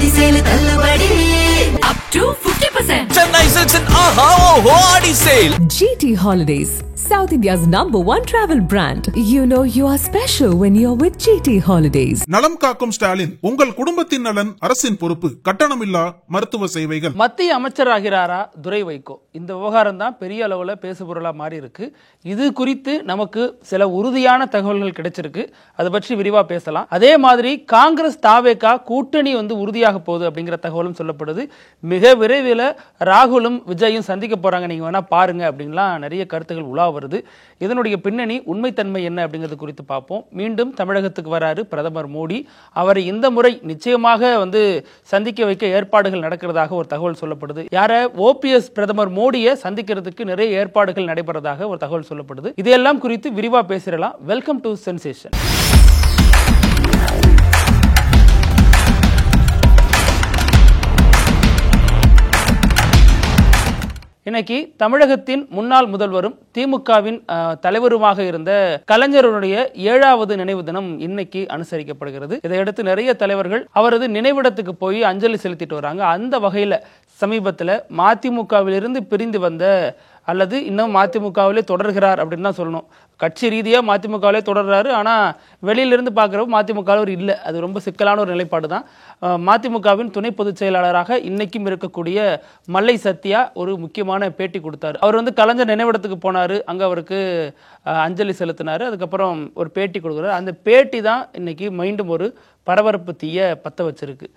ஆடி sale தள்ளுபடி up to 50%. Chennai Silks and Aha Oho Adi Sale. GT Holidays, South India's #1 travel brand. You know you are special when you're with GT Holidays. நலம் காக்கும் ஸ்டாலின், உங்கள் குடும்பத்தின் நலன் அரசின் பொறுப்பு. கட்டணமில்லா மருத்துவ சேவைகள். மத்திய அமைச்சர் ஆகிறாரா துரை வைகோ? இந்த விவகாரம் தான் பெரிய அளவுல பேசுபொருளா மாறி இருக்கு. இது குறித்து நமக்கு சில உறுதியான தகவல்கள் கிடைச்சிருக்கு. அதை பற்றி விரிவா பேசலாம். அதே மாதிரி காங்கிரஸ் தாவேகா கூட்டணி உறுதியாக போகுது அப்படிங்கிற தகவலும் சொல்லப்படுது. மிக விரைவில் ராகுலும் விஜயும் சந்திக்க போறாங்க, நீங்க வேணா பாருங்க அப்படின்லாம் நிறைய கருத்துகள் உலா வருது. இதனுடைய பின்னணி உண்மைத்தன்மை என்ன அப்படிங்கிறது குறித்து பார்ப்போம். மீண்டும் தமிழகத்துக்கு வராரு பிரதமர் மோடி. அவரை இந்த முறை நிச்சயமாக சந்திக்க வைக்க ஏற்பாடுகள் நடக்கிறதாக ஒரு தகவல் சொல்லப்படுது. யார ஓபிஎஸ் பிரதமர் மோடியை சந்திக்கிறதுக்கு நிறைய ஏற்பாடுகள் நடைபெறதாக ஒரு தகவல் சொல்லப்படுது. இதையெல்லாம் குறித்து விரிவா பேசிடலாம். Welcome to sensation. இன்னைக்கு தமிழகத்தின் முன்னாள் முதல்வரும் திமுகவின் தலைவருமாக இருந்த கலைஞருடைய 7வது நினைவு தினம் இன்னைக்கு அனுசரிக்கப்படுகிறது. இதையடுத்து நிறைய தலைவர்கள் அவரது நினைவிடத்துக்கு போய் அஞ்சலி செலுத்திட்டு வராங்க. அந்த வகையில் சமீபத்தில் மதிமுகவிலிருந்து பிரிந்து வந்த அல்லது இன்னும் மதிமுகவிலே தொடர்கிறார் அப்படின்னு தான் சொல்லணும். கட்சி ரீதியாக மதிமுகவிலே தொடர்றாரு, ஆனால் வெளியிலிருந்து பார்க்குறப்ப மதிமுக இல்லை. அது ரொம்ப சிக்கலான ஒரு நிலைப்பாடு தான். மதிமுகவின் துணை பொதுச் செயலாளராக இன்னைக்கும் இருக்கக்கூடிய மல்லை சத்யா ஒரு முக்கியமான பேட்டி கொடுத்தாரு. அவர் கலைஞர் நினைவிடத்துக்கு போனார், அங்கே அவருக்கு அஞ்சலி செலுத்தினார். அதுக்கப்புறம் ஒரு பேட்டி கொடுக்குறாரு. அந்த பேட்டி தான் இன்னைக்கு மீண்டும் ஒரு பரபரப்பு தீய பற்ற வச்சிருக்கு.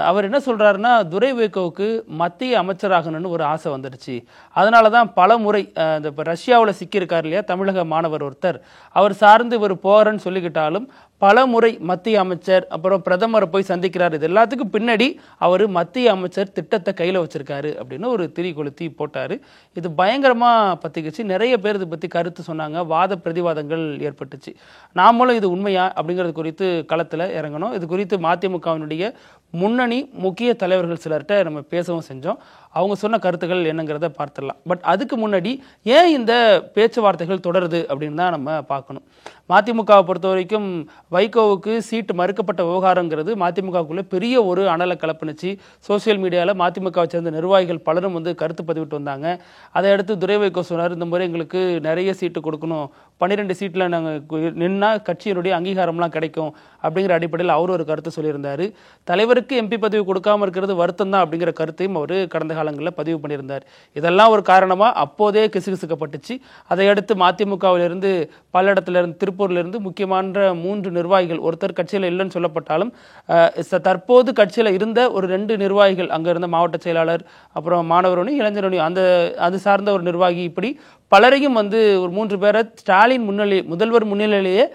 அவர் என்ன சொல்றாருன்னா, துரை வைகோவுக்கு மத்திய அமைச்சராகணும்னு ஒரு ஆசை வந்துடுச்சு. அதனால தான் பல முறை இந்த ரஷ்யாவில் சிக்கியிருக்கார் இல்லையா தமிழக மாணவர் ஒருத்தர், அவர் சார்ந்து இவர் போகிறன்னு சொல்லிக்கிட்டாலும் பல முறை மத்திய அமைச்சர் அப்புறம் பிரதமரை போய் சந்திக்கிறார். இது எல்லாத்துக்கும் பின்னாடி அவர் மத்திய அமைச்சர் திட்டத்தை கையில் வச்சிருக்காரு அப்படின்னு ஒரு திரி கொளுத்தி போட்டார். இது பயங்கரமாக பற்றிக்கிச்சு. நிறைய பேர் இதை பற்றி கருத்து சொன்னாங்க, வாத பிரதிவாதங்கள் ஏற்பட்டுச்சு. நாமளும் இது உண்மையா அப்படிங்கிறது குறித்து களத்தில் இறங்கணும். இது குறித்து மதிமுகவினுடைய முன்னணி முக்கிய தலைவர்கள் சிலர்கிட்ட நம்ம பேசவும் செஞ்சோம். அவங்க சொன்ன கருத்துக்கள் என்னங்கிறத பார்த்துடலாம். பட் அதுக்கு முன்னாடி ஏன் இந்த பேச்சுவார்த்தைகள் தொடருது அப்படின்னு தான் நம்ம பார்க்கணும். மதிமுகவை பொறுத்த வரைக்கும் வைகோவுக்கு சீட்டு மறுக்கப்பட்ட விவகாரங்கிறது மதிமுகவுக்குள்ளே பெரிய ஒரு அனலை கலப்புனுச்சு. சோசியல் மீடியாவில் மதிமுகவை சேர்ந்த நிர்வாகிகள் பலரும் கருத்து பதிவிட்டு வந்தாங்க. அதை அடுத்து துரை வைகோ சொன்னார், இந்த முறை எங்களுக்கு நிறைய சீட்டு கொடுக்கணும், 12 சீட்டில் நாங்கள் நின்னா கட்சியினுடைய அங்கீகாரம்லாம் கிடைக்கும் அப்படிங்கிற அடிப்படையில் அவர் ஒரு கருத்து சொல்லியிருந்தார். தலைவருக்கு எம்பி பதவி கொடுக்காமல் இருக்கிறது வருத்தம் தான் அப்படிங்கிற கருத்தையும் அவர் கடந்த காலங்களில் பதிவு பண்ணியிருந்தார். இதெல்லாம் ஒரு காரணமாக அப்போதே கிசுகிசுக்கப்பட்டுச்சு. அதையடுத்து மதிமுகவிலிருந்து பல்லடத்திலிருந்து திருப்பூர்லேருந்து முக்கியமான 3 நிர்வாகிகள், ஒருத்தர் கட்சியில் இல்லைன்னு சொல்லப்பட்டாலும் தற்போது கட்சியில் இருந்த ஒரு 2 நிர்வாகிகள், அங்கே இருந்த மாவட்ட செயலாளர், அப்புறம் மாணவரணி, இளைஞரணி, அது சார்ந்த ஒரு நிர்வாகி, இப்படி பலரையும் ஒரு 3 பேரை ஸ்டாலின் முதல்வர் முன்னிலையிலேயே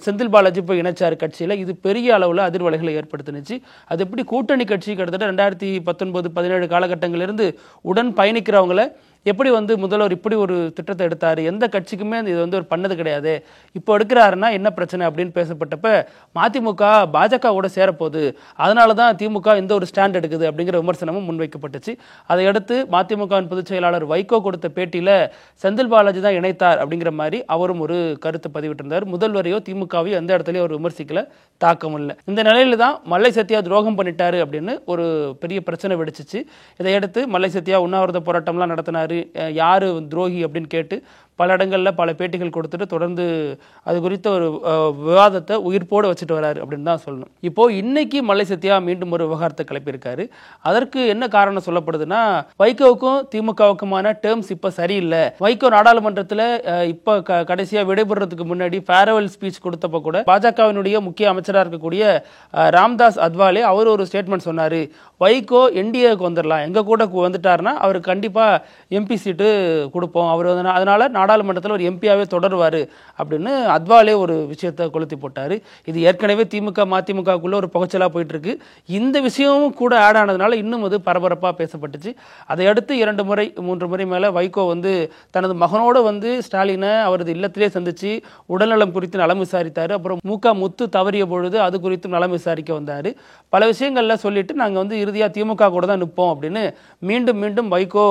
செந்தில் பாலாஜி போய் இணைச்சார் கட்சியில். இது பெரிய அளவில் அதிர்வலைகளை ஏற்படுத்தினுச்சு. அது எப்படி கூட்டணி கட்சி கிட்டத்தட்ட 2019-17 காலகட்டங்களிலிருந்து உடன் பயணிக்கிறவங்களை எப்படி முதல்வர் இப்படி ஒரு திட்டத்தை எடுத்தார், எந்த கட்சிக்குமே இது ஒரு பண்ணது கிடையாது, இப்போ எடுக்கிறாருன்னா என்ன பிரச்சனை அப்படின்னு பேசப்பட்டப்ப மதிமுக பாஜகவோட சேரப்போகுது, அதனால தான் திமுக இந்த ஒரு ஸ்டாண்ட் எடுக்குது அப்படிங்கிற விமர்சனமும் முன்வைக்கப்பட்டுச்சு. அதையடுத்து மதிமுகவின் பொதுச் செயலாளர் வைகோ கொடுத்த பேட்டியில் செந்தில் பாலாஜி தான் இணைத்தார் அப்படிங்கிற மாதிரி அவரும் ஒரு கருத்து பதிவிட்டிருந்தார். முதல்வரையோ திமுகவையோ எந்த இடத்துலையும் ஒரு விமர்சிக்கல, தாக்கம் இல்லை. இந்த நிலையில தான் மல்லை சத்யா துரோகம் பண்ணிட்டாரு அப்படின்னு ஒரு பெரிய பிரச்சனை வெடிச்சிச்சு. இதையடுத்து மல்லை சத்யா உண்ணாவிரத போராட்டம்லாம் நடத்தினார். யாரு துரோகி அப்படின்னு கேட்டு பல இடங்களில் பல பேட்டிகள் கொடுத்துட்டு தொடர்ந்து அது குறித்த ஒரு விவாதத்தை உயிர்ப்போடு வச்சுட்டு வராரு அப்படின்னு தான் சொல்லணும். இப்போ இன்னைக்கு மல்லை சத்யா மீண்டும் ஒரு விவகாரத்தை கிளப்பியிருக்காரு. அதற்கு என்ன காரணம் சொல்லப்படுதுன்னா, வைகோவுக்கும் திமுகவுக்குமான டேர்ம்ஸ் இப்போ சரியில்லை. வைகோ நாடாளுமன்றத்தில் இப்போ கடைசியாக விடைபெறதுக்கு முன்னாடி ஃபேர்வெல் ஸ்பீச் கொடுத்தப்போ கூட பாஜகவினுடைய முக்கிய அமைச்சராக இருக்கக்கூடிய ராம்தாஸ் அத்வாலே அவர் ஒரு ஸ்டேட்மெண்ட் சொன்னார், வைகோ என்டிஏக்கு வந்துடலாம், எங்கள் கூட வந்துட்டாருன்னா அவருக்கு கண்டிப்பாக எம்பி சீட்டு கொடுப்போம், அவர் அதனால நாடாளுமன்றத்தில் ஒரு எம்பியாவே தொடருவார் அப்படின்னு அத்வாலே ஒரு விஷயத்தை கொளுத்தி போட்டார். இது ஏற்கனவே திமுக மதிமுகக்குள்ள ஒரு புகைச்சலாக போயிட்டு இருக்கு. இந்த விஷயமும் கூட ஆட் ஆனதுனால இன்னும் அது பரபரப்பாக பேசப்பட்டுச்சு. அதையடுத்து 2 முறை 3 முறை மேலே வைகோ தனது மகனோடு ஸ்டாலினை அவரது இல்லத்திலே சந்திச்சு உடல்நலம் குறித்து நலம் விசாரித்தார். அப்புறம் முத்து தவறிய பொழுது அது குறித்து நலம் விசாரிக்க வந்தார். பல விஷயங்கள்ல சொல்லிட்டு நாங்கள் இறுதியாக திமுக கூட தான் நிற்போம் அப்படின்னு மீண்டும் மீண்டும் வைகோ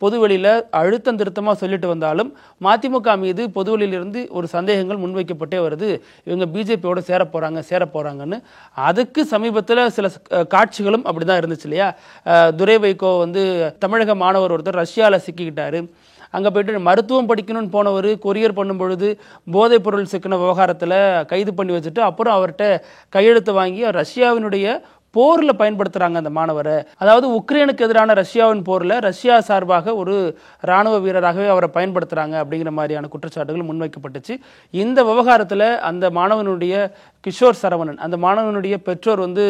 பொதுவெளியில் அழுத்தம் திருத்தமாக சொல்லிட்டு வந்தாலும் மதிமுக மீது பொதுவெளியிலிருந்து ஒரு சந்தேகங்கள் முன்வைக்கப்பட்டே வருது. இவங்க பிஜேபியோட சேர போறாங்கன்னு. அதுக்கு சமீபத்தில் சில காட்சிகளும் அப்படிதான் இருந்துச்சு இல்லையா? துரை வைகோ வந்து தமிழக மாணவர் ஒருத்தர் ரஷ்யாவில் சிக்கிக்கிட்டாரு. அங்கே போயிட்டு மருத்துவம் படிக்கணும்னு போனவர் கொரியர் பண்ணும் பொழுது போதைப் பொருள் சிக்கின விவகாரத்தில் கைது பண்ணி வச்சுட்டு அப்புறம் அவர்கிட்ட கையெழுத்து வாங்கி ரஷ்யாவினுடைய போரில் பயன்படுத்துகிறாங்க அந்த மாணவரை. அதாவது உக்ரைனுக்கு எதிரான ரஷ்யாவின் போரில் ரஷ்யா சார்பாக ஒரு இராணுவ வீரராகவே அவரை பயன்படுத்துகிறாங்க அப்படிங்கிற மாதிரியான குற்றச்சாட்டுகள் முன்வைக்கப்பட்டுச்சு. இந்த விவகாரத்தில் அந்த மாணவனுடைய கிஷோர் சரவணன், அந்த மாணவனுடைய பெற்றோர் வந்து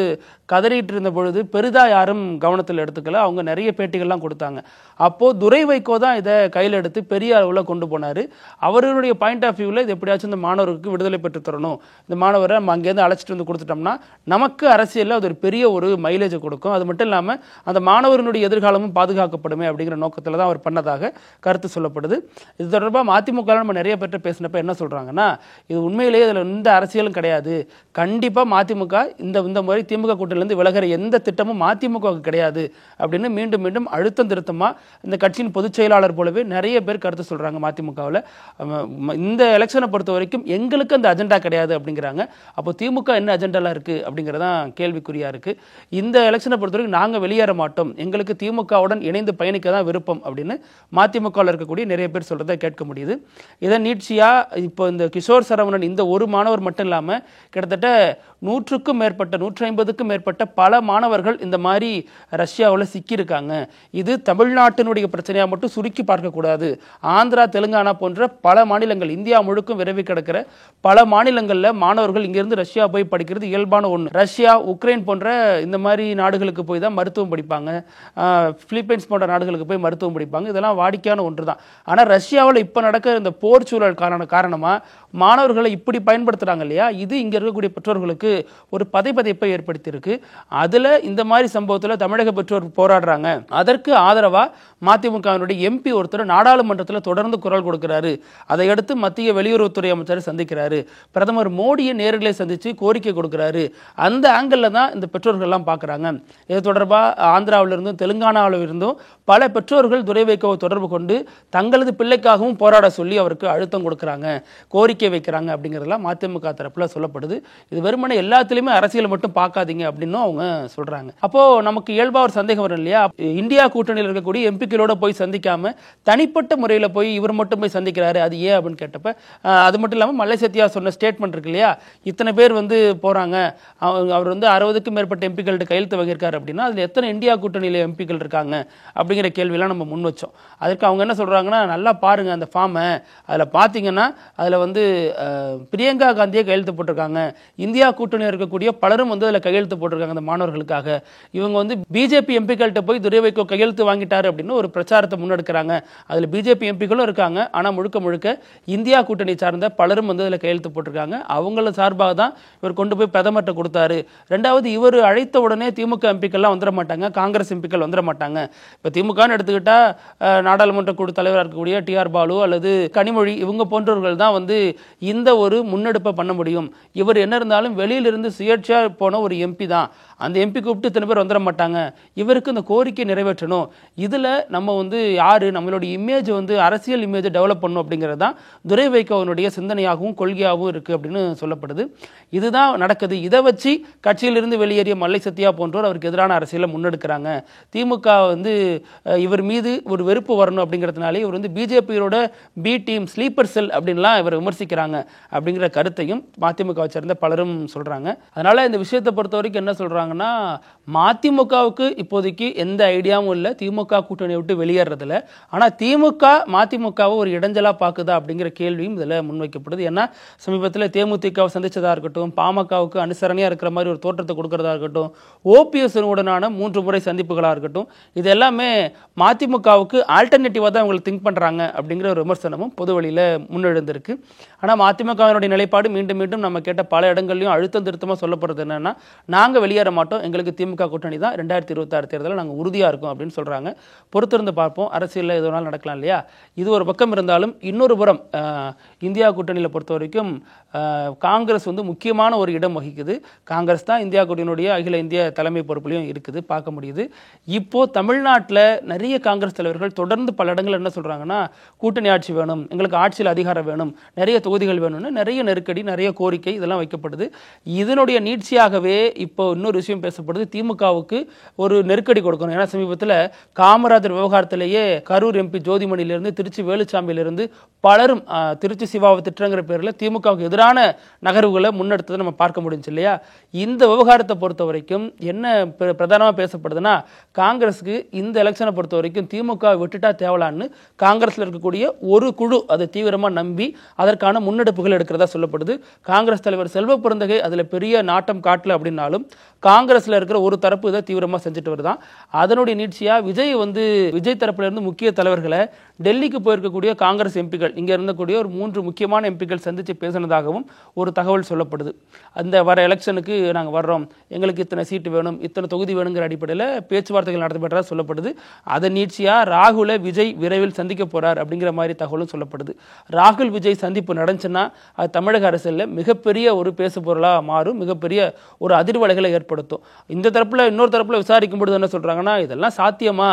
கதறிட்டு இருந்த பொழுது பெரிதாக யாரும் கவனத்தில் எடுத்துக்கல. அவங்க நிறைய பேட்டிகள்லாம் கொடுத்தாங்க. அப்போது துரை வைகோ தான் இதை கையில் எடுத்து பெரிய அளவில் கொண்டு போனார். அவர்களுடைய பாயிண்ட் ஆஃப் வியூவில் இது எப்படியாச்சும் இந்த மாணவருக்கு விடுதலை பெற்று தரணும், இந்த மாணவரை நம்ம அங்கேருந்து அழைச்சிட்டு வந்து கொடுத்துட்டோம்னா நமக்கு அரசியலில் அது ஒரு பெரிய ஒரு மைலேஜை கொடுக்கும். அது மட்டும் இல்லாமல் அந்த மாணவர்களுடைய எதிர்காலமும் பாதுகாக்கப்படுமே அப்படிங்கிற நோக்கத்தில் தான் அவர் பண்ணதாக கருத்து சொல்லப்படுது. இது தொடர்பாக மதிமுக நம்ம நிறைய பேர் பேசினப்ப என்ன சொல்கிறாங்கன்னா, இது உண்மையிலேயே இதில் எந்த அரசியலும் கிடையாது. கண்டிப்பாக மதிமுக இந்த முறை திமுக கூட்டணியிலிருந்து விலகிற எந்த திட்டமும் மதிமுகவுக்கு கிடையாது அப்படின்னு மீண்டும் மீண்டும் அழுத்தம் திருத்தமாக இந்த கட்சியின் பொதுச் செயலாளர் போலவே நிறைய பேர் கருத்து சொல்கிறாங்க. மதிமுகவில் இந்த எலெக்ஷனை பொறுத்த வரைக்கும் எங்களுக்கு அந்த அஜெண்டா கிடையாது அப்படிங்கிறாங்க. அப்போ திமுக என்ன அஜெண்டாலாம் இருக்குது அப்படிங்கிறதான் கேள்விக்குறியாக இருக்குது. இந்த எலெக்ஷனை பொறுத்த வரைக்கும் நாங்கள் வெளியேற மாட்டோம், எங்களுக்கு திமுகவுடன் இணைந்து பயணிக்க தான் விருப்பம் அப்படின்னு மதிமுகவில் இருக்கக்கூடிய நிறைய பேர் சொல்கிறத கேட்க முடியுது. இதை நீட்சியாக இப்போ இந்த கிஷோர் சரவணன் இந்த ஒரு மாணவர் மட்டும் இல்லாமல் கிட்டத்தட்ட 100க்கும் மேற்பட்ட 150க்கும் மேற்பட்ட பல மாணவர்கள் இந்த மாதிரி ரஷ்யாவில் சிக்கியிருக்காங்க. இது தமிழ்நாட்டினுடைய பிரச்சனையாக மட்டும் சுருக்கி பார்க்கக்கூடாது. ஆந்திரா, தெலுங்கானா போன்ற பல மாநிலங்கள், இந்தியா முழுக்கும் விரவி கிடக்கிற பல மாநிலங்களில் மாணவர்கள் இங்கிருந்து ரஷ்யா போய் படிக்கிறது இயல்பான ஒன்று. ரஷ்யா, உக்ரைன் போன்ற இந்த மாதிரி நாடுகளுக்கு போய் தான் மருத்துவம் படிப்பாங்க. பிலிப்பைன்ஸ் போன்ற நாடுகளுக்கு போய் மருத்துவம் படிப்பாங்க. இதெல்லாம் வாடிக்கையான ஒன்று தான். ஆனால் ரஷ்யாவில் இப்போ நடக்கிற இந்த போர் சூழல் காரணமாக மாணவர்களை இப்படி பயன்படுத்துகிறாங்க இல்லையா? இது இங்கே இருக்கக்கூடிய பெற்றோர்களுக்கு ஒரு பதைப்பதைப்பை ஏற்படுத்தியிருக்கு. அதில் இந்த மாதிரி சம்பவத்தில் தமிழக பெற்றோர் போராடுறாங்க. அதற்கு ஆதரவாக மதிமுகவினுடைய எம்பி ஒருத்தர் நாடாளுமன்றத்தில் தொடர்ந்து குரல் கொடுக்கிறாரு. அதையடுத்து மத்திய வெளியுறவுத்துறை அமைச்சர் சந்திக்கிறாரு. பிரதமர் மோடியை நேரிலே சந்தித்து கோரிக்கை கொடுக்கிறாரு. அந்த ஆங்கிளில் தான் இந்த பெற்றோர்கள்லாம் பார்க்குறாங்க. இது தொடர்பாக ஆந்திராவிலிருந்தும் தெலுங்கானாவிலிருந்தும் பல பெற்றோர்கள் துரை வைகோவை தொடர்பு கொண்டு தங்களது பிள்ளைக்காகவும் போராட சொல்லி அவருக்கு அழுத்தம் கொடுக்குறாங்க, கோரிக்கை வைக்கிறாங்க அப்படிங்கிறதெல்லாம் மதிமுக தரப்பில் சொல்லப்படுது. இது வெறுமனே எல்லாத்துலேயுமே அரசியல் மட்டும் பார்க்காதீங்க அப்படின்னு அவங்க சொல்கிறாங்க. அப்போது நமக்கு இயல்பாக ஒரு சந்தேகம் வரும் இல்லையா? இந்தியா கூட்டணியில் இருக்கக்கூடிய எம்பிக்களோட போய் சந்திக்காம தனிப்பட்ட முறையில் போய் இவர் மட்டும் போய் சந்திக்கிறாரு, அது ஏன் அப்படின்னு கேட்டப்ப அது மட்டும் இல்லாமல் மல்லை சத்யா சொன்ன ஸ்டேட்மெண்ட் இருக்கு இல்லையா? இத்தனை பேர் வந்து போகிறாங்க, அவர் வந்து 60க்கும் மேற்பட்ட எம்பிக்கள்கிட்ட கையெழுத்து வாங்கியிருக்காரு அப்படின்னா அதில் எத்தனை இந்தியா கூட்டணியில் எம்பிக்கள் இருக்காங்க அப்படிங்கிற கேள்வியெல்லாம் நம்ம முன் வச்சோம். அதுக்கு அவங்க என்ன சொல்கிறாங்கன்னா, நல்லா பாருங்க அந்த ஃபார்மை, அதில் பார்த்தீங்கன்னா அதில் வந்து பிரியங்கா காந்தியை கையெழுத்து போட்டிருக்காங்க, இந்தியா கூட்டணியில் இருக்கக்கூடிய பலரும் வந்து அதில் கையெழுத்து போட்டிருக்காங்க அந்த மாணவர்களுக்காக. இவங்க வந்து பிஜேபி எம்பிக்கள்கிட்ட போய் துரை வைகோ கையெழுத்து வாங்கிட்டாரு அப்படின்னு ஒரு பிரச்சாரத்தை முன்னெடுக்கிறாங்க. அதில் பிஜேபி எம்பிக்களும் இருக்காங்க, ஆனால் முழுக்க முழுக்க இந்தியா கூட்டணி சார்ந்த பலரும் வந்து அதில் கையெழுத்து போட்டிருக்காங்க. அவங்கள சார்பாக தான் இவர் கொண்டு போய் பிரதமர்கிட்ட கொடுத்தாரு. ரெண்டாவது, இவர் அழைத்த உடனே திமுக எம்பிக்கள்லாம் வந்துட மாட்டாங்க, காங்கிரஸ் எம்பிக்கள் வந்துட மாட்டாங்க. இப்போ திமுகன்னு எடுத்துக்கிட்டா நாடாளுமன்ற குழு தலைவராக இருக்கக்கூடிய டிஆர் பாலு அல்லது கனிமொழி இவங்க போன்றவர்கள் தான் வந்து இந்த ஒரு முன்னெடுப்பை பண்ண முடியும். இவர் என்ன இருந்தாலும் வெளியிலிருந்து சுயேட்சையாக போன ஒரு எம்பி தான், அந்த எம்பி கூப்பிட்டு இத்தனை பேர் வந்துட மாட்டாங்க, இவருக்கு இந்த கோரிக்கை நிறைவேற்றணும். இதில் நம்ம வந்து யாரு நம்மளுடைய இமேஜ் வந்து அரசியல் இமேஜை டெவலப் பண்ணணும் அப்படிங்கிறது தான் துரை வைகோவினுடைய சிந்தனையாகவும் கொள்கையாகவும் இருக்குது அப்படின்னு சொல்லப்படுது. இதுதான் நடக்குது. இதை வச்சு கட்சியிலிருந்து வெளியேறிய மல்லை சத்யா போன்றோர் அவருக்கு எதிரான அரசியலை முன்னெடுக்கிறாங்க. திமுக வந்து இவர் மீது ஒரு வெறுப்பு வரணும் அப்படிங்கிறதுனாலே இவர் வந்து பிஜேபியோட பி டீம், ஸ்லீப்பர் செல் அப்படின்லாம் இவர் விமர்சிக்கிறாங்க அப்படிங்கிற கருத்தையும் மதிமுகவை சேர்ந்த பலரும் சொல்கிறாங்க. அதனால் இந்த விஷயத்தை பொறுத்த வரைக்கும் என்ன சொல்கிறாங்கன்னா, மதிமுகவுக்கு இப்போதைக்கு எந்த ஐடியாவும் இல்லை திமுக கூட்டணியை விட்டு வெளியேறதில்ல. ஆனால் திமுக மதிமுகவை ஒரு இடைஞ்சலாக பார்க்குதா அப்படிங்கிற கேள்வியும் இதில் முன்வைக்கப்படுது. ஏன்னா சமீபத்தில் தேமுதிகவை சந்திச்சதாக இருக்கட்டும், பாமகவுக்கு அனுசரணையாக இருக்கிற மாதிரி ஒரு தோற்றத்தை கொடுக்கறதா இருக்கட்டும், ஓபிஎஸ் உடனான 3 முறை சந்திப்புகளாக இருக்கட்டும், இது எல்லாமே மதிமுகவுக்கு ஆல்டர்னேட்டிவாக தான் இவங்களை திங்க் பண்ணுறாங்க அப்படிங்கிற ஒரு விமர்சனமும் பொது வழியில் முன்னெழுந்திருக்கு. ஆனால் மதிமுகவினுடைய நிலைப்பாடு மீண்டும் மீண்டும் நம்ம கேட்ட பல இடங்கள்லையும் அழுத்தம் திருத்தமாக சொல்லப்படுறது என்னன்னா, நாங்கள் வெளியேற மாட்டோம், எங்களுக்கு திமுக கூட்டணி தான் 2026 தேர்தலில் நாங்கள் உறுதியாக இருக்கோம் அப்படின்னு சொல்கிறாங்க. பொறுத்திருந்து பார்ப்போம், அரசியலில் எது வேணாலும் நடக்கலாம் இல்லையா. இது ஒரு பக்கம் இருந்தாலும் இன்னொரு புறம் இந்தியா கூட்டணியில் பொறுத்த வரைக்கும் காங்கிரஸ் வந்து முக்கியமான ஒரு இடம் வகிக்குது. காங்கிரஸ் தான் இந்தியா கூட்டணியுடைய அகில இந்திய தலைமை பொறுப்புலையும் இருக்குது, பார்க்க முடியுது. இப்போ தமிழ்நாட்டில் நிறைய காங்கிரஸ் தலைவர்கள் தொடர்ந்து பல இடங்கள் என்ன சொல்கிறாங்கன்னா, கூட்டணி ஆட்சி வேணும், எங்களுக்கு ஆட்சியில் அதிகாரம் வேணும், நிறைய தொகுதிகள் வேணும்னு நிறைய நெருக்கடி, நிறைய கோரிக்கை இதெல்லாம் வைக்கப்படுது. இதனுடைய நீட்சியாகவே இப்போ இன்னொரு விஷயம் பேசப்படுது, திமுகவுக்கு ஒரு நெருக்கடி கொடுக்கணும். ஏன்னா சமீபத்தில் காமராஜர் விவகாரத்திலேயே கரூர் எம்பி ஜோதிமணியிலிருந்து திருச்சி வேலுச்சாமியிலிருந்து பலரும் திருச்சி சிவாவை திட்டங்கிற பேரில் திமுகவுக்கு எதிரான நகர்வுகளை முன்னெடுத்ததை நம்ம பார்க்க முடிஞ்சு இல்லையா. இந்த விவகாரத்தை பொறுத்த வரைக்கும் என்ன பிரதானமாக பேசப்படுதுன்னா, காங்கிரஸுக்கு இந்த எலெக்ஷனை பொறுத்த வரைக்கும் திமுக விட்டுட்டா தேவலான்னு காங்கிரஸில் இருக்கக்கூடிய ஒரு குழு அதை தீவிரமாக நம்பி அதற்கான முன்னெடுப்புகள் எடுக்கிறதா சொல்லப்படுது. காங்கிரஸ் தலைவர் செல்வ பெருந்தகை அதில் பெரிய நாட்டம் காட்டல அப்படின்னாலும் காங்கிரஸில் இருக்கிற ஒரு தரப்பு இதை தீவிரமாக செஞ்சுட்டு வருதான். அதனுடைய நீட்சியாக விஜய் தரப்புல இருந்து முக்கிய தலைவர்களை டெல்லிக்கு போயிருக்கக்கூடிய காங்கிரஸ் எம்பிக்கள், இங்கே இருந்தக்கூடிய ஒரு 3 முக்கியமான எம்பிக்கள் சந்தித்து பேசினதாகவும் ஒரு தகவல் சொல்லப்படுது. அந்த வர எலெக்ஷனுக்கு நாங்கள் வர்றோம், எங்களுக்கு இத்தனை சீட்டு வேணும், இத்தனை தொகுதி வேணுங்கிற அடிப்படையில் பேச்சுவார்த்தைகள் நடத்தப்பட்டதாக சொல்லப்படுது. அதை நீட்சியாக ராகுலை விஜய் விரைவில் சந்திக்க போறார் அப்படிங்கிற மாதிரி தகவலும் சொல்லப்படுது. ராகுல் விஜய் சந்திப்பு நடந்துச்சுன்னா அது தமிழக அரசியலில் மிகப்பெரிய ஒரு பேசு பொருளாக மாறும், மிகப்பெரிய ஒரு அதிர்வலைகளை ஏற்படுத்தும். இந்த தரப்புல இன்னொரு தரப்புல விசாரிக்கும் பொழுது என்ன சொல்றாங்கன்னா, இதெல்லாம் சாத்தியமா,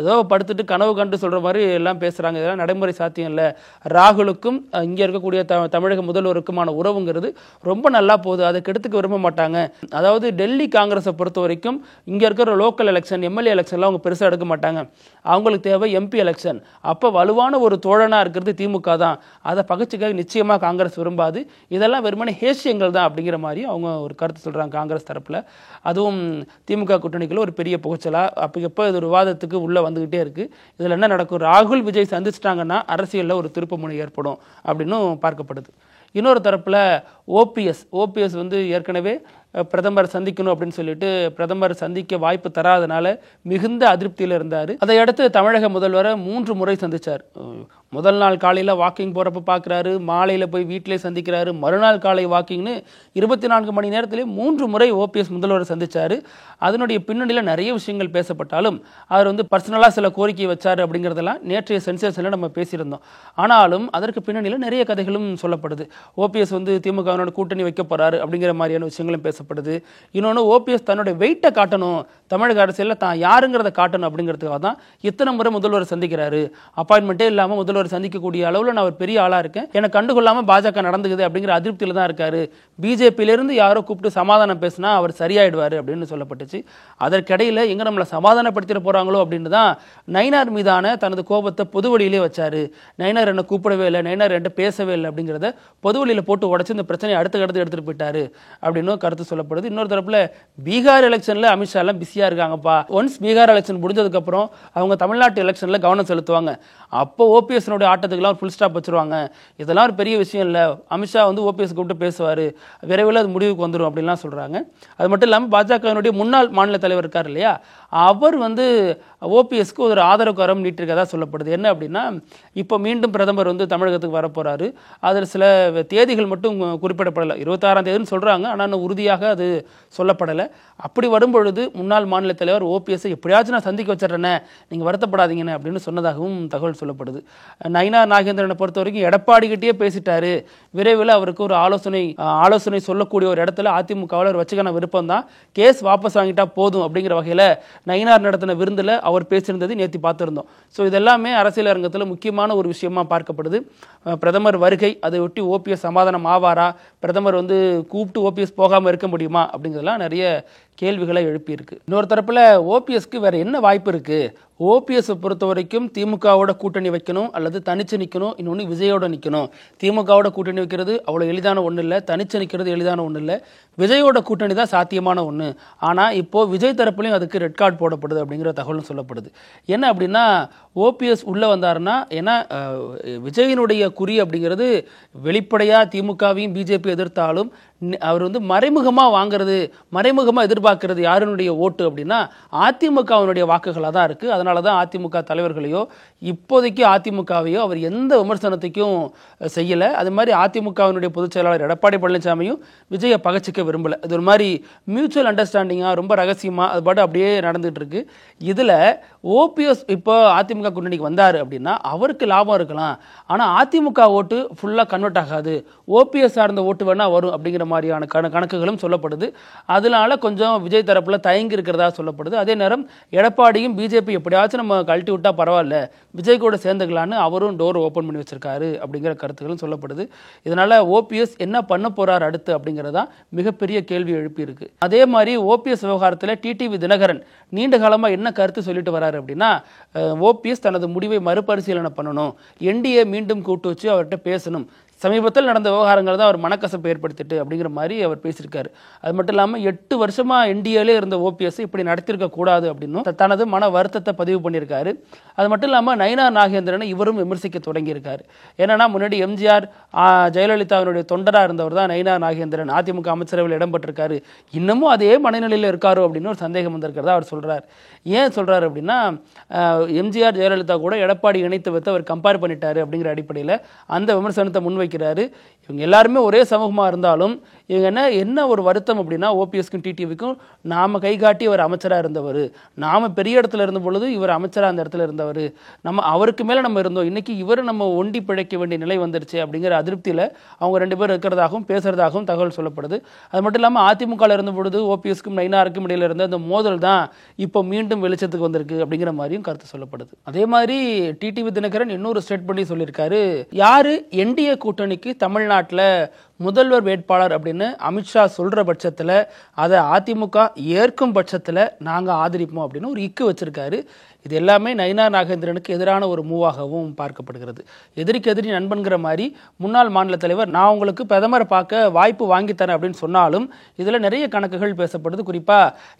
ஏதோ படுத்துட்டு கனவு கண்டு சொல்ற மாதிரி எல்லாம் பேசுறாங்க, இதெல்லாம் நடைமுறை சாத்தியம் இல்லை. ராகுலுக்கும் இங்க இருக்கக்கூடிய தமிழக முதல்வருக்குமான உறவுங்கிறது ரொம்ப நல்லா போகுது, அதை கெடுத்துக்க விரும்ப மாட்டாங்க. அதாவது டெல்லி காங்கிரஸை பொறுத்த வரைக்கும் இங்க இருக்கிற லோக்கல் எலெக்ஷன், எம்எல்ஏ எலெக்ஷன்லாம் அவங்க பெருசா எடுக்க மாட்டாங்க. அவங்களுக்கு தேவை எம்பி எலெக்ஷன். அப்ப வலுவான ஒரு தோழனா இருக்கிறது திமுக தான், அதை பகச்சுக்க நிச்சயமா காங்கிரஸ் விரும்பாது, இதெல்லாம் வெறுமனே ஹேசியங்கள் தான் அப்படிங்கிற மாதிரி அவங்க ஒரு கருத்து சொல்றாங்க காங்கிரஸ் தரப்புல. அதுவும் திமுக கூட்டணிக்குள்ள ஒரு பெரிய புகச்சலா அப்போ இது ஒரு விவாதத்துக்கு உள்ள வந்துகிட்டே இருக்கு. இதுல என்ன நடக்கும், ராகுல் விஜய் சந்திச்சிட்டாங்கன்னா அரசியல்ல ஒரு திருப்பு முனை ஏற்படும் அப்படின்னு பார்க்கப்படுது. இன்னொரு தரப்புல ஓபிஎஸ் வந்து ஏற்கனவே பிரதமர் சந்திக்கணும் அப்படின்னு சொல்லிட்டு பிரதமர் சந்திக்க வாய்ப்பு தராதனால மிகுந்த அதிருப்தியில் இருந்தார். அதையடுத்து தமிழக முதல்வரை 3 முறை சந்திச்சார். முதல் நாள் காலையில் வாக்கிங் போகிறப்ப பார்க்குறாரு, மாலையில் போய் வீட்டிலே சந்திக்கிறாரு, மறுநாள் காலை வாக்கிங்னு 24 மணி நேரத்திலே 3 முறை ஓபிஎஸ் முதல்வரை சந்திச்சார். அதனுடைய பின்னணியில் நிறைய விஷயங்கள் பேசப்பட்டாலும் அவர் வந்து பர்சனலாக சில கோரிக்கை வச்சார் அப்படிங்கிறதெல்லாம் நேற்றைய சென்சேஷனில் நம்ம பேசியிருந்தோம். ஆனாலும் அதற்கு பின்னணியில் நிறைய கதைகளும் சொல்லப்படுது. ஓபிஎஸ் வந்து திமுகவினோட கூட்டணி வைக்க போறாரு அப்படிங்கிற மாதிரியான விஷயங்களும் பேசப்படுது. இன்னொன்று, ஓபிஎஸ் தன்னோட வெயிட்டை காட்டணும், தமிழக அரசியலில் தான் யாருங்கிறத காட்டணும் அப்படிங்கிறதுக்காக தான் இத்தனை முறை முதல்வர் சந்திக்கிறாரு. அப்பாயின்மெண்ட்டே இல்லாமல் முதல்வர் சந்திக்கக்கூடிய அளவில் நான் ஒரு பெரிய ஆளா இருக்கேன், எனக்கு கண்டுகொள்ளாமல் பாஜக நடந்துக்குது அப்படிங்கிற அதிருப்தியில் தான் இருக்காரு. பிஜேபியிலிருந்து யாரோ கூப்பிட்டு சமாதானம் பேசினா அவர் சரியாயிடுவார் அப்படின்னு சொல்லப்பட்டுச்சு. அதற்கிடையில் எங்க நம்மளை சமாதானப்படுத்திட போறாங்களோ அப்படின்னு தான் நயினார் மீதான தனது கோபத்தை பொதுவெளியிலே வச்சாரு. நயினார் என்ன கூப்பிடவே இல்லை, நயினார் என்கிட்ட பேசவே இல்லை அப்படிங்கிறத பொதுவெளியில் போட்டு உடச்சு இந்த பிரச்சனையை அடுத்து எடுத்துட்டு போயிட்டாரு அப்படின்னு கருத்து சொல்லப்படுது. இன்னொரு தரப்புல பீகார் எலெக்ஷன்ல அமித்ஷா எல்லாம் பிஸியா இருக்காங்கப்பா, ஒன்ஸ் பீகார் எலெக்ஷன் முடிஞ்சதுக்கு அப்புறம் அவங்க தமிழ்நாட்டு எலெக்ஷன்ல கவனம் செலுத்துவாங்க, அப்போ ஓபிஎஸ் ஆட்டத்துக்குலாம் ஃபுல் ஸ்டாப் வச்சிருவாங்க, இதெல்லாம் ஒரு பெரிய விஷயம் இல்லை, அமித்ஷா வந்து ஓபிஎஸ் கூப்பிட்டு பேசுவாரு, விரைவில் அது முடிவுக்கு வந்துடும் அப்படின்லாம் சொல்றாங்க. அது மட்டும் இல்லாமல் பாஜகவினுடைய முன்னாள் மாநில தலைவர் இருக்கார் இல்லையா, அவர் வந்து ஓபிஎஸ்க்கு ஒரு ஆதரவு கரம் நீட்டிருக்கதா சொல்லப்படுது. என்ன அப்படின்னா, இப்போ மீண்டும் பிரதமர் வந்து தமிழகத்துக்கு வரப்போறாரு, அதில் சில தேதிகள் மட்டும் குறிப்பிடப்படலை, 26ஆம் தேதின்னு சொல்றாங்க, ஆனால் உறுதியாக அது சொல்லப்படலை. அப்படி வரும்பொழுது முன்னாள் மாநில தலைவர் ஓபிஎஸ் எப்படியாச்சும் நான் சந்திக்க வச்சிடறேன், நீங்க வருத்தப்படாதீங்கன்னு அப்படின்னு சொன்னதாகவும் தகவல் சொல்லப்படுது. நயினார் நாகேந்திரனை பொறுத்த வரைக்கும் எடப்பாடி கிட்டே பேசிட்டாரு, விரைவில் அவருக்கு ஒரு ஆலோசனை சொல்லக்கூடிய ஒரு இடத்துல அதிமுகவில் வச்சுக்கான விருப்பம் தான், கேஸ் வாபஸ் வாங்கிட்டா போதும் அப்படிங்கிற வகையில் நயினார் நடத்தின விருந்தில் அவர் பேசியிருந்தது நேற்று பார்த்துருந்தோம். ஸோ இதெல்லாமே அரசியல் அரங்கத்தில் முக்கியமான ஒரு விஷயமா பார்க்கப்படுது. பிரதமர் வருகை, அதை ஒட்டி ஓபிஎஸ் சமாதானம் ஆவாரா, பிரதமர் வந்து கூப்பிட்டு ஓபிஎஸ் போகாமல் இருக்க முடியுமா அப்படிங்கிறதுலாம் நிறைய கேள்விகளை எழுப்பியிருக்கு. இன்னொரு தரப்புல ஓபிஎஸ்க்கு வேற என்ன வாய்ப்பு இருக்கு, ஓபிஎஸ் பொறுத்த வரைக்கும் திமுகவோட கூட்டணி வைக்கணும் அல்லது தனிச்சு நிற்கணும், இன்னொன்று விஜயோட நிற்கணும். திமுகவோட கூட்டணி வைக்கிறது அவ்வளோ எளிதான ஒன்றும் இல்லை, தனிச்சு நிற்கிறது எளிதான ஒன்றும் இல்லை, விஜயோட கூட்டணி தான் சாத்தியமான ஒன்று. ஆனால் இப்போ விஜய் தரப்புலையும் அதுக்கு ரெட் கார்டு போடப்படுது அப்படிங்கிற தகவலும் சொல்லப்படுது. என்ன அப்படின்னா, ஓபிஎஸ் உள்ளே வந்தாருன்னா, ஏன்னா விஜயினுடைய குறி அப்படிங்கிறது வெளிப்படையாக திமுகவையும் பிஜேபி எதிர்த்தாலும் அவர் வந்து மறைமுகமாக வாங்குறது, மறைமுகமாக எதிர்பார்க்கறது யாருடைய ஓட்டு அப்படின்னா அதிமுகவினுடைய வாக்குகளாக தான் இருக்குது. அதனால் அதனாலதான் அதிமுக தலைவர்களையோ இப்போதைக்கு அதிமுகவையோ அவர் எந்த விமர்சனத்துக்கும் செய்யல. அது மாதிரி அதிமுகவினுடைய பொதுச் செயலாளர் எடப்பாடி பழனிசாமியும் விஜயை பகச்சிக்க விரும்பல. இது ஒரு மாதிரி மியூச்சுவல் அண்டர்ஸ்டாண்டிங்கா ரொம்ப ரகசியமா அது பாட்டு அப்படியே நடந்துட்டு இருக்கு. இதுல ஓபிஎஸ் இப்போ அதிமுக கூட்டணிக்கு வந்தாரு அப்படின்னா அவருக்கு லாபம் இருக்கலாம், ஆனா அதிமுக ஓட்டு ஃபுல்லா கன்வெர்ட் ஆகாது, ஓபிஎஸ் சார்ந்த ஓட்டு வேணா வரும் அப்படிங்கிற மாதிரியான கணக்குகளும் சொல்லப்படுது. அதனால கொஞ்சம் விஜய் தரப்புல தயங்கி இருக்கிறதா சொல்லப்படுது. அதே நேரம் எடப்பாடியும் பிஜேபி எப்படியாச்சும் நம்ம கழட்டி விட்டா பரவாயில்ல, விஜய் கூட சேர்ந்துக்கலான்னு அவரும் டோர் ஓபன் பண்ணி வச்சிருக்காரு அப்படிங்கிற கருத்துக்களும் சொல்லப்படுது. இதனால ஓபிஎஸ் என்ன பண்ண போறாரு அடுத்து அப்படிங்கறதா மிகப்பெரிய கேள்வி எழுப்பி இருக்கு. அதே மாதிரி ஓபிஎஸ் விவகாரத்தில் டிடிவி தினகரன் நீண்ட காலமா என்ன கருத்து சொல்லிட்டு வராரு அப்படின்னா, ஓபிஎஸ் தனது முடிவை மறுபரிசீலனை பண்ணணும், என்டிஏ மீண்டும் கூட்டு வச்சு அவர்கிட்ட பேசணும், சமீபத்தில் நடந்த விவகாரங்கள் தான் அவர் மனக்கசப்பை ஏற்படுத்திட்டு அப்படிங்கிற மாதிரி அவர் பேசியிருக்காரு. அது மட்டும் இல்லாமல் 8 வருஷமா என்டிஏலே இருந்த ஓபிஎஸ் இப்படி நடத்திருக்க கூடாது அப்படின்னு தனது மன வருத்தத்தை பதிவு பண்ணியிருக்காரு. அது மட்டும் இல்லாமல் நயினார் நாகேந்திரனை இவரும் விமர்சிக்க தொடங்கியிருக்காரு. ஏன்னா முன்னாடி எம்ஜிஆர் ஜெயலலிதாவினுடைய தொண்டராக இருந்தவர் தான் நயினார் நாகேந்திரன், அதிமுக அமைச்சரவையில் இடம்பெற்றிருக்காரு, இன்னமும் அதே மனநிலையில் இருக்காரோ அப்படின்னு ஒரு சந்தேகம் வந்திருக்கிறதா அவர் சொல்றாரு. ஏன் சொல்றாரு அப்படின்னா, எம்ஜிஆர் ஜெயலலிதா கூட எடப்பாடி இணைத்து வைத்து அவர் கம்பேர் பண்ணிட்டாரு அப்படிங்கிற அடிப்படையில் அந்த விமர்சனத்தை முன்வைக்கிறாரு. இவங்க எல்லாருமே ஒரே சமூகமாக இருந்தாலும் இவங்க என்ன ஒரு வருத்தம் அப்படின்னா, ஓபிஎஸ்க்கும் டிடிவிக்கும் நாம கை காட்டி அவர் அமைச்சராக இருந்தவர், நாம பெரிய இடத்துல இருந்த பொழுது இவர் அமைச்சராக அந்த இடத்துல இருந்தவர், நம்ம அவருக்கு மேலே நம்ம இருந்தோம், இன்னைக்கு இவர் நம்ம ஒண்டி பிழைக்க வேண்டிய நிலை வந்துருச்சு அப்படிங்கிற அதிருப்தியில் அவங்க 2 பேரும் இருக்கிறதாகவும் பேசுறதாகவும் தகவல் சொல்லப்படுது. அது மட்டும் இல்லாமல் அதிமுக இருந்த பொழுது ஓபிஎஸ்க்கும் நயினாருக்கும் இடையில இருந்த அந்த மோதல் தான் இப்போ மீண்டும் வெளிச்சத்துக்கு வந்திருக்கு அப்படிங்கிற மாதிரியும் கருத்து சொல்லப்படுது. அதே மாதிரி டிடிவி தினகரன் இன்னொரு ஸ்டேட் பண்ணி சொல்லியிருக்காரு, யாரு என்டிஏ கூட்டணிக்கு தமிழ்நாட்டில் முதல்வர் வேட்பாளர் அப்படின்னு அமித்ஷா சொல்ற பட்சத்தில் அதை அதிமுக ஏற்கும் பட்சத்தில் நாங்க ஆதரிப்போம் அப்படின்னு ஒரு இக்கு வச்சிருக்காரு. இது எல்லாமே நயினார் நாகேந்திரனுக்கு எதிரான ஒரு மூவாகவும் பார்க்கப்படுகிறது. எதிரிக்கு எதிரி நண்பன்கிற மாதிரி முன்னாள் மாநில தலைவர் நான் உங்களுக்கு பிரதமரை பார்க்க வாய்ப்பு வாங்கித்தரேன் அப்படின்னு சொன்னாலும் இதுல நிறைய கணக்குகள் பேசப்படுது. குறிப்பா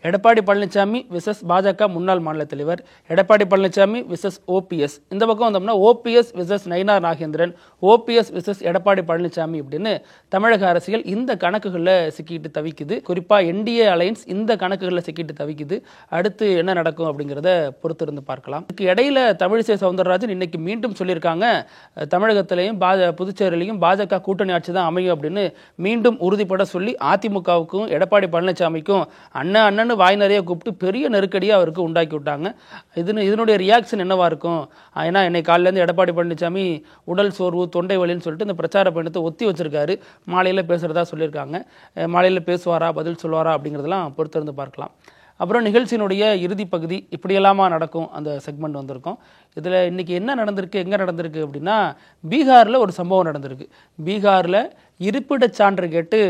எடப்பாடி பழனிசாமி விசஸ் பாஜக முன்னாள் மாநில தலைவர், எடப்பாடி பழனிசாமி விசஸ் ஓபிஎஸ், இந்த பக்கம் வந்தோம்னா OPS versus Nainar Nagendran, OPS versus Edappadi Palaniswami அப்படின்னு தமிழக அரசியல் இந்த கணக்குகளில் சிக்கிட்டு தவிக்குது. குறிப்பா என்டிஏ அலையன்ஸ் இந்த கணக்குகளில் சிக்கிட்டு தவிக்குது. அடுத்து என்ன நடக்கும் அப்படிங்கிறத பொறுத்திருந்து பார்க்கலாம். இதுக்கு இடையில தமிழிசை சவுந்தரராஜன் இன்னைக்கு மீண்டும் சொல்லியிருக்காங்க, தமிழகத்திலையும் புதுச்சேரியிலையும் பாஜக கூட்டணி ஆட்சி தான் அமையும் அப்படின்னு மீண்டும் உறுதிப்பட சொல்லி அதிமுகவுக்கும் எடப்பாடி பழனிசாமிக்கும் அண்ணன் வாய் நிறைய கூப்பிட்டு பெரிய நெருக்கடியை அவருக்கு உண்டாக்கி விட்டாங்க. இதனுடைய ரியாக்ஷன் என்னவா இருக்கும்? ஏன்னா இன்னைக்கு காலையிலேருந்து எடப்பாடி பழனிசாமி உடல் சோர்வு தொண்டை வலின்னு சொல்லிட்டு இந்த பிரச்சார பயணத்தை ஒத்தி வச்சிருக்காரு. மாலையில் பேசுறதா சொல்லியிருக்காங்க. மாலையில் பேசுவாரா பதில் சொல்வாரா அப்படிங்கிறதெல்லாம் பொறுத்திருந்து பார்க்கலாம். அப்புறம் நிகழ்ச்சியினுடைய இறுதி பகுதி இப்படியெல்லாமா நடக்கும் அந்த செக்மெண்ட் வந்திருக்கும். இதில் இன்னைக்கு என்ன நடந்திருக்கு, எங்கே நடந்திருக்கு அப்படின்னா, பீகாரில் ஒரு சம்பவம் நடந்திருக்கு. பீகாரில் இருப்பிடச் சான்று கேட்டு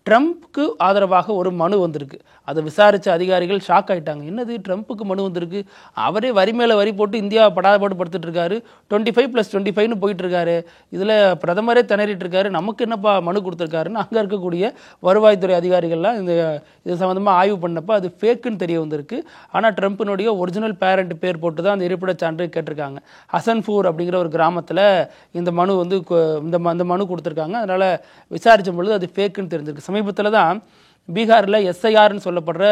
ட்ரம்ப்க்கு ஆதரவாக ஒரு மனு வந்திருக்கு. அதை விசாரிச்ச அதிகாரிகள் ஷாக் ஆயிட்டாங்க. என்னது ட்ரம்ப்புக்கு மனு வந்திருக்கு, அவரே வரி மேல வரி போட்டு இந்தியாவை படாதபாடு படுத்துட்டு இருக்காரு, 25+25 போயிட்டு இருக்காரு, இதுல பிரதமரே திணறிட்டு இருக்காரு, நமக்கு என்னப்பா மனு கொடுத்துருக்காருன்னு அங்க இருக்கக்கூடிய வருவாய்த்துறை அதிகாரிகள்லாம் இது சம்பந்தமா ஆய்வு பண்ணப்ப அது ஃபேக்குன்னு தெரிய வந்திருக்கு. ஆனா ட்ரம்ப்பினுடைய ஒரிஜினல் பேரண்ட் பேர் போட்டு தான் அந்த இருப்பிட சான்று கேட்டிருக்காங்க. ஹசன்பூர் அப்படிங்கிற ஒரு கிராமத்துல இந்த மனு இந்த மனு கொடுத்துருக்காங்க. அதனால விசாரிச்ச பொழுது அது ஃபேக்குன்னு தெரிஞ்சிருக்கு. சமீபத்தில் தான் பீகாரில் எஸ்ஐஆர்னு சொல்லப்படுற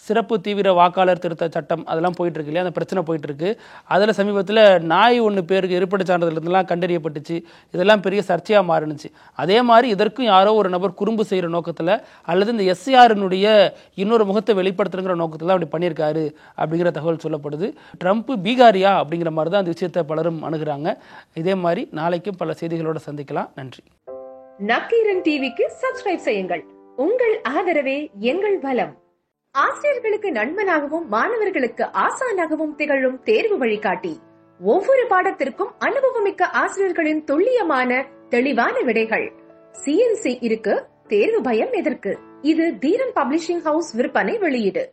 சிறப்பு தீவிர வாக்காளர் திருத்த சட்டம் அதெல்லாம் போயிட்டு இருக்கு இல்லையா, அந்த பிரச்சனை போயிட்டு இருக்கு. அதில் சமீபத்தில் நாய் ஒன்று பேருக்கு இருப்பிட சான்றிதழ்லாம் கண்டறியப்பட்டுச்சு. இதெல்லாம் பெரிய சர்ச்சையாக மாறினுச்சு. அதே மாதிரி இதற்கும் யாரோ ஒரு நபர் குறும்பு செய்கிற நோக்கத்தில் அல்லது இந்த எஸ்ஐஆரினுடைய இன்னொரு முகத்தை வெளிப்படுத்துங்கிற நோக்கத்தில் அப்படி பண்ணியிருக்காரு அப்படிங்கிற தகவல் சொல்லப்படுது. ட்ரம்ப் பீகாரியா அப்படிங்கிற மாதிரி தான் அந்த விஷயத்தை பலரும் அணுகிறாங்க. இதே மாதிரி நாளைக்கும் பல செய்திகளோடு சந்திக்கலாம். நன்றி. நக்கீரன் டிவிக்கு சப்ஸ்கிரைப் செய்யுங்கள். உங்கள் ஆதரவே எங்கள் பலம். ஆசிரியர்களுக்கு நண்பனாகவும் மாணவர்களுக்கு ஆசானாகவும் திகழும் தேர்வு வழிகாட்டி. ஒவ்வொரு பாடத்திற்கும் அனுபவமிக்க ஆசிரியர்களின் துல்லியமான தெளிவான விடைகள். CNC இருக்கு, தேர்வு பயம் எதற்கு? இது தீரன் பப்ளிஷிங் ஹவுஸ் விற்பனை வெளியீடு.